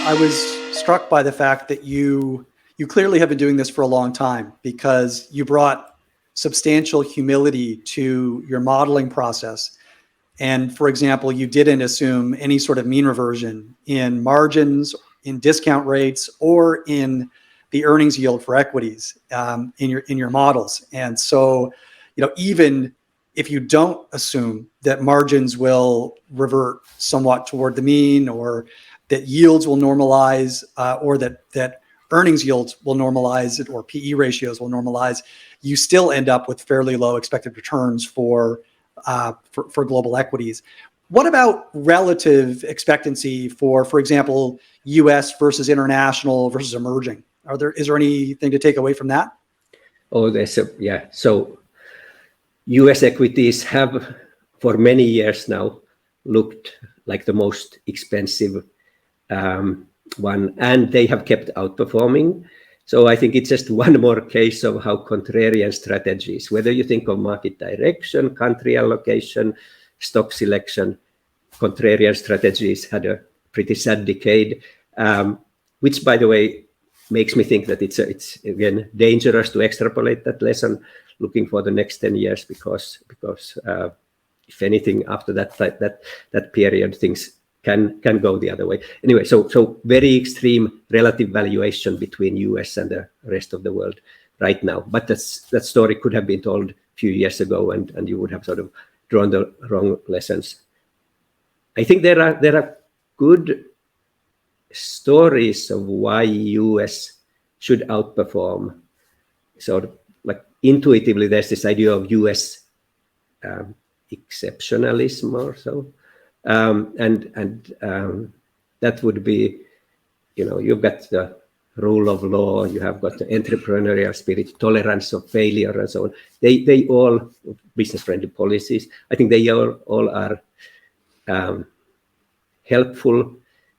I was struck by the fact that you clearly have been doing this for a long time, because you brought substantial humility to your modeling process. And for example, you didn't assume any sort of mean reversion in margins, in discount rates, or in the earnings yield for equities in your models. And so, even if you don't assume that margins will revert somewhat toward the mean, or that yields will normalize, or that earnings yields will normalize, or PE ratios will normalize, you still end up with fairly low expected returns for global equities. What about relative expectancy for example, U.S. versus international versus emerging? Is there anything to take away from that? Oh, So U.S. equities have for many years now looked like the most expensive one, and they have kept outperforming. So I think it's just one more case of how contrarian strategies, whether you think of market direction, country allocation, stock selection, contrarian strategies had a pretty sad decade, which, by the way, makes me think that it's again dangerous to extrapolate that lesson looking for the next 10 years, because if anything after that period, things can go the other way. Anyway, so very extreme relative valuation between US and the rest of the world right now. But that story could have been told a few years ago, and you would have sort of drawn the wrong lessons. I think there are good stories of why US should outperform. So like intuitively, there's this idea of US exceptionalism or so. That would be, you've got the rule of law, you have got the entrepreneurial spirit, tolerance of failure, and so on. They all, business-friendly policies, I think they all are helpful,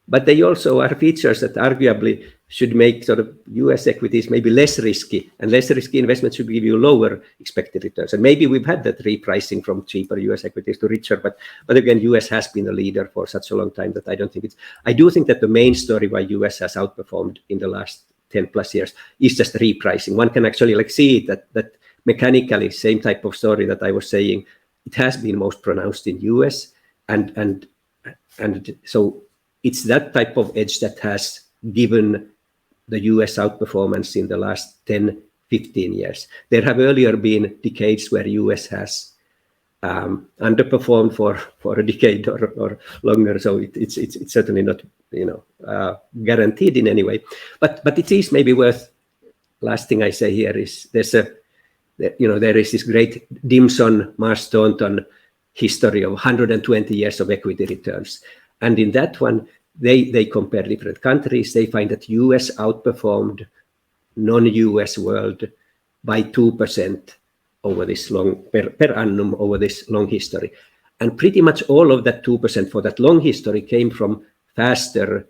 but they also are features that arguably should make sort of US equities maybe less risky, and less risky investments should give you lower expected returns. And maybe we've had that repricing from cheaper US equities to richer, but again, US has been a leader for such a long time that I do think that the main story why US has outperformed in the last 10 plus years is just repricing. One can actually see it that mechanically, same type of story that I was saying, it has been most pronounced in US, and so it's that type of edge that has given the US outperformance in the last 10, 15 years. There have earlier been decades where US has underperformed for a decade or longer, so it's certainly not guaranteed in any way. But it is maybe worth. Last thing I say here is there is this great Dimson-Mars Staunton history of 120 years of equity returns, and in that one, they compare different countries. They find that US outperformed non-US world by 2% over this long per annum over this long history, and pretty much all of that 2% for that long history came from faster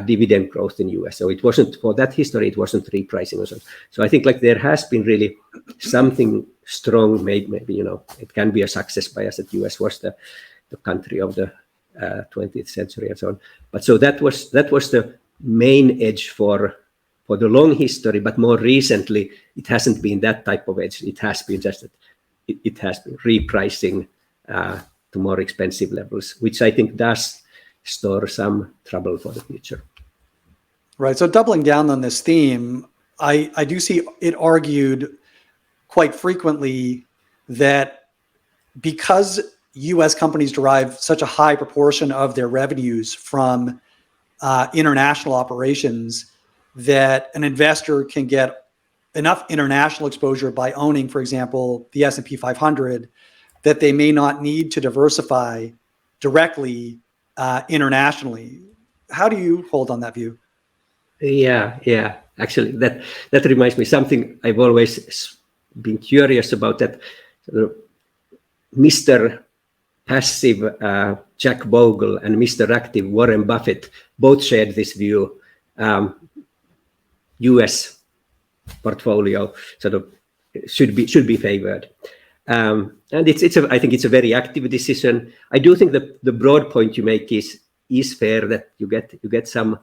dividend growth in US. So it wasn't for that history. It wasn't repricing or so. So I think like there has been really something strong. Maybe it can be a success bias that US was the country of the 20th century and so on. But so that was the main edge for the long history. But more recently, it hasn't been that type of edge. It has been just that it has been repricing to more expensive levels, which I think does store some trouble for the future. Right. So doubling down on this theme, I do see it argued quite frequently that because U.S. companies derive such a high proportion of their revenues from international operations, that an investor can get enough international exposure by owning, for example, the S&P 500, that they may not need to diversify directly internationally. How do you hold on that view? Yeah. Actually, that reminds me something I've always been curious about. That Mr. Passive Jack Bogle and Mr. Active Warren Buffett both shared this view. U.S. portfolio sort of should be favored, and I think it's a very active decision. I do think that the broad point you make is fair, that you get some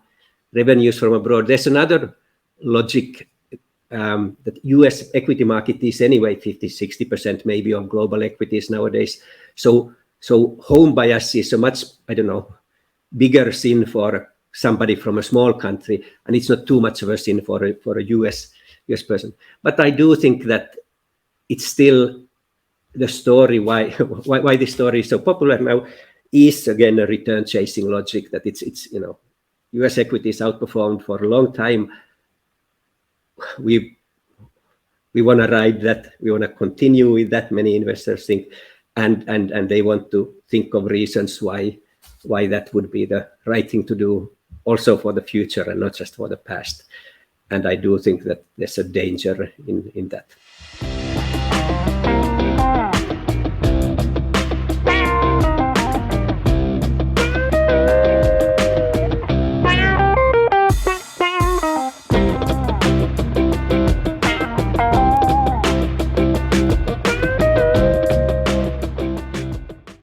revenues from abroad. There's another logic that US equity market is anyway 50-60% maybe of global equities nowadays. So home bias is a much, I don't know, bigger sin for somebody from a small country, and it's not too much of a sin for a US person. But I do think that it's still the story why this story is so popular now is again a return chasing logic, that it's US equities outperformed for a long time. We want to ride that. We want to continue with that, many investors think, and they want to think of reasons why that would be the right thing to do also for the future and not just for the past. And I do think that there's a danger in that.